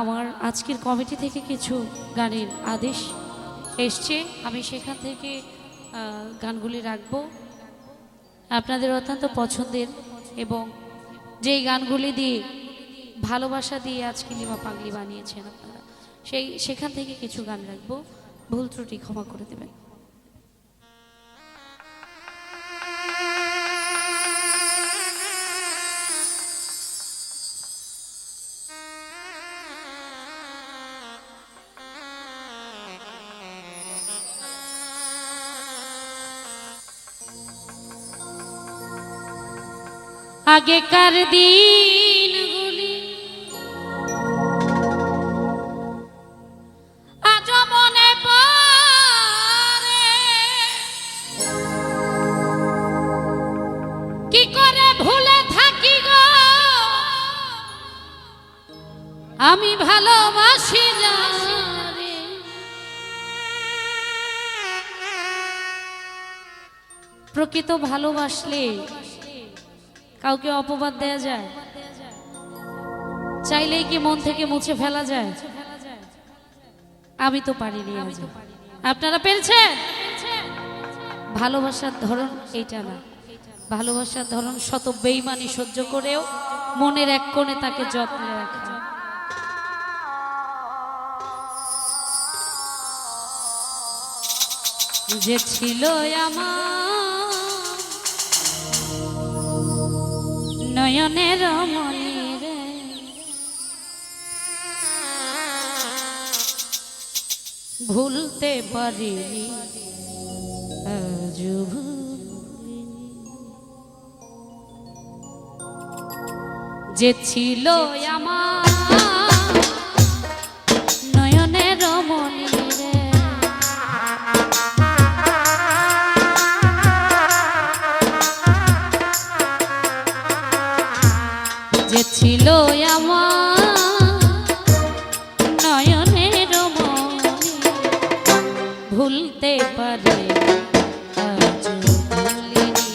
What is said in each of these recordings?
আমার আজকের কমিটি থেকে কিছু গানের আদেশ এসছে, আমি সেখান থেকে গানগুলি রাখব। আপনাদের অত্যন্ত পছন্দের এবং যেই গানগুলি দিয়ে ভালোবাসা দিয়ে আজকে লিমা পাগলি বানিয়েছেন আপনারা, সেখান থেকে কিছু গান রাখবো। ভুল ত্রুটি ক্ষমা করে দেবেন। আগেকার দিনগুলি আজ মনে পড়ে, কি করে ভুলে থাকি গো আমি ভালোবাসি যারে। প্রকৃত ভালোবাসলে কাউকে অপবাদ দেয়া যায়? চাইলেই কি মন থেকে মুছে ফেলা যায়? আমি তো পারিনি। আপনারা পেরেছেন? ভালোবাসার ধরন এইটা না, ভালোবাসার ধরন শত বেঈমানি সহ্য করেও মনের এক কোণে তাকে যত্নে রাখা। যে ছিল আমার নয়নের মনি রে, ভুলতে পারিনি আজও ভুলিনি। যে ছিল আমার নয়নের মনি রে, যে ছিল আমার নয়নের মনি, ভুলতে পারে আজও ভুলিনি,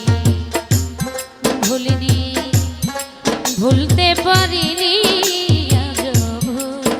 ভুলিনি, ভুলতে পারিনি আজও ভুলিনি।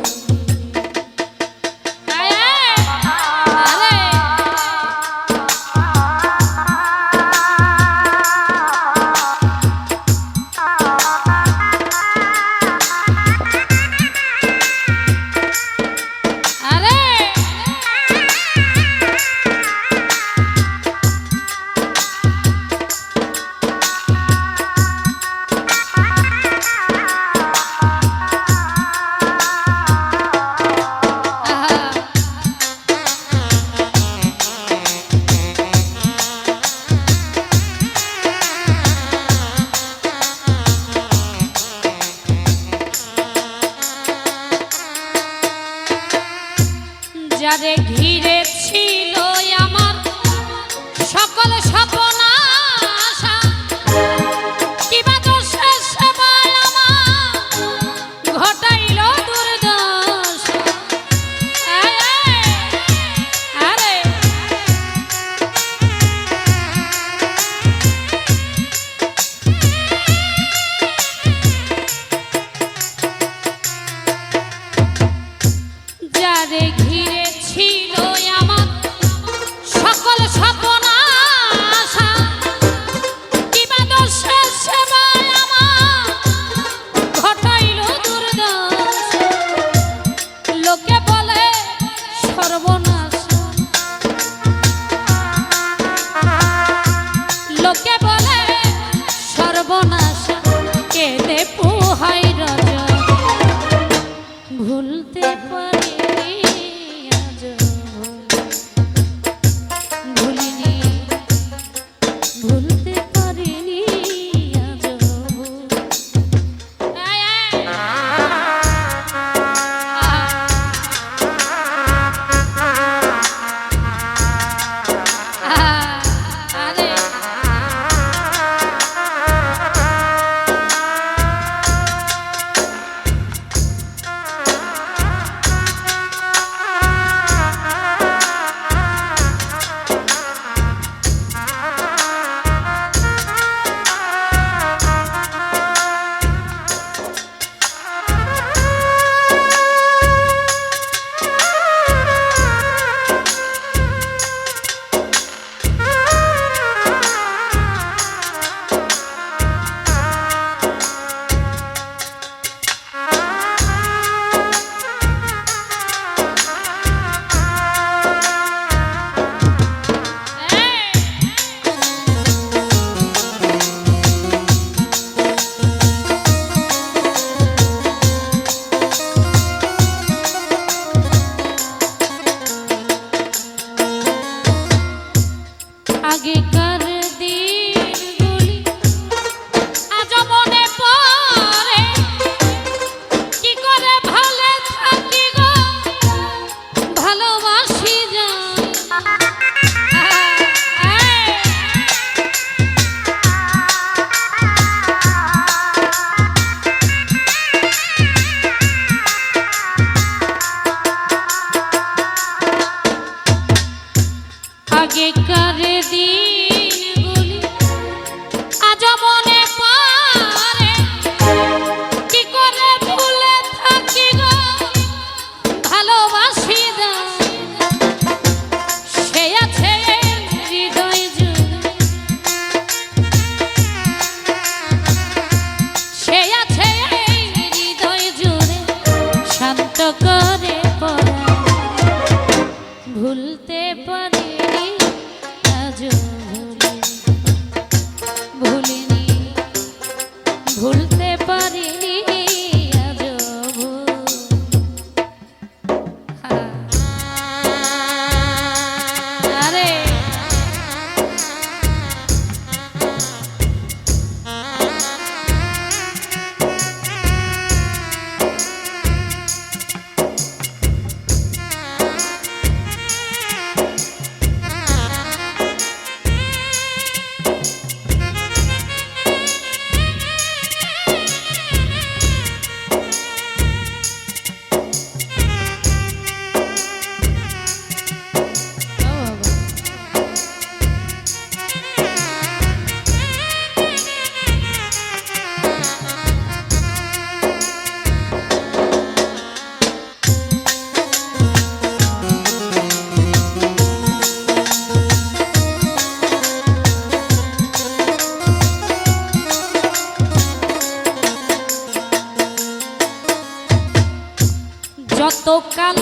যতকাল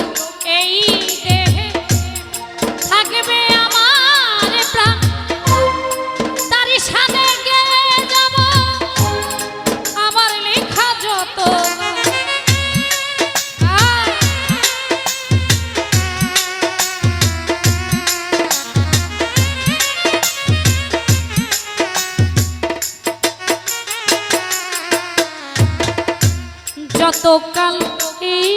এই দেহে থাকবে আমার প্রাণ তারি সাথে গেয়ে যাব আমার লেখা যত যতকাল এই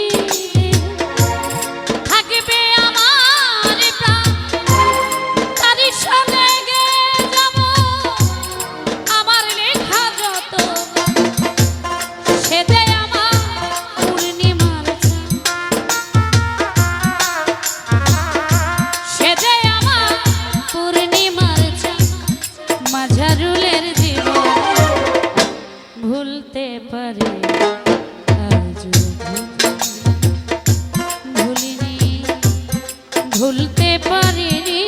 থাকবে আমার প্রাণ তারি সাথে গেয়ে যাব আমার লেখা যত সেদে আমার পূর্ণিমার সেদে আমার পূর্ণিমার মাঝারুলের জীবন ভুলতে পারি ভুলতে পারিনি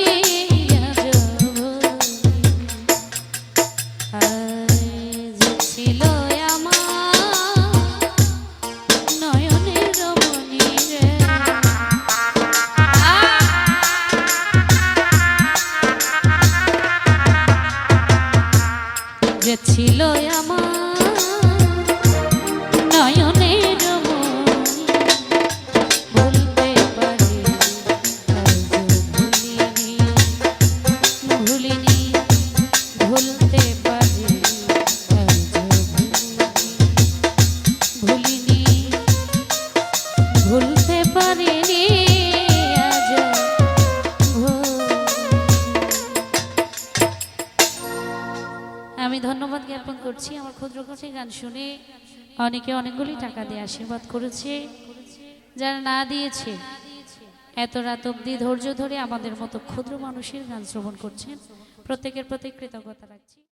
ছিল আমার নয়নের রমণী রে যে ছিল আমার নয়নের ভুলতে পারিনি আজ আমি ধন্যবাদ জ্ঞাপন করছি আমার ক্ষুদ্র কণ্ঠে গান শুনে অনেকে অনেকগুলি টাকা দিয়ে আশীর্বাদ করেছে যারা না দিয়েছে এত রাত অবধি ধৈর্য ধরে আমাদের মতো ক্ষুদ্র মানুষের গান শ্রবণ করছেন প্রত্যেকের প্রতি কৃতজ্ঞতা রাখছি।